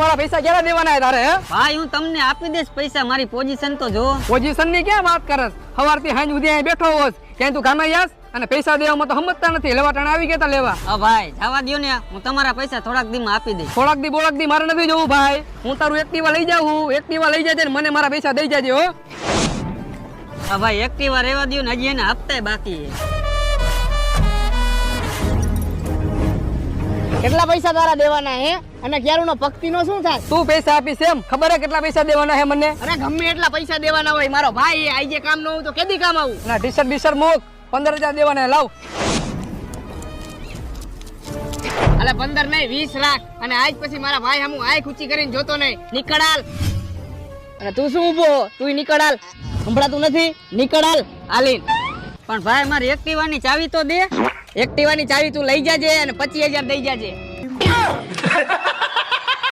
મારા પૈસા ક્યારે દેવાના હે તારે? હે ભાઈ હું તમને આપી દઈશ પૈસા, મારી પોઝિશન તો જો. પોઝિશન ની ક્યાં વાત કરસ? સવારથી સાંજ સુધી અહીં બેઠો હોસ, ક્યાંય તું કામે જાસ અને પૈસા દેવામાં તો સમજતા નથી. લેવા ટાણા આવી ગયા તા લેવા. હા ભાઈ જવા દ્યો ને, હું તમારા પૈસા થોડાક દીમાં આપી દઈશ. થોડાક દી બોળક દી મારે નથી જોવું ભાઈ. હું તારું એક્ટિવા લઈ જાઉં, એક્ટિવા લઈ જાય મને મારા પૈસા દઈ જાજે હો. હા ભાઈ એક્ટિવા રહેવા દ્યો ને, હજી એના હપ્તા બાકી છે. કેટલા પૈસા તારા દેવાના હે અને ક્યારુનો પક્તિનો શું થાય? તું પૈસા આપીશ એમ? ખબર હે કેટલા પૈસા દેવાના હે મને? અરે ગમે એટલા પૈસા દેવાના હોય, મારો ભાઈ આઈ જે કામ ન હોય તો કેદી કામ આવું? ના ટી-શર્ટ બીશર્ટ મૂક, 15,000 દેવાના હે, લાવ. અલે 15 નહીં 20 લાખ, અને આજ પછી મારા ભાઈ હમુ આંખ ઊંચી કરીને જોતો નહીં. નીકળ હાલ. અને તું શું ઊભો? તું નીકળ હાલ. સંભળાતું નથી? નીકળ હાલ. હાલીન. પણ ભાઈ મારી એક્ટિવાની ચાવી તો દે. એક્ટિવાની ચાવી તું લઈ જાજે અને 25,000 દઈ જાજે.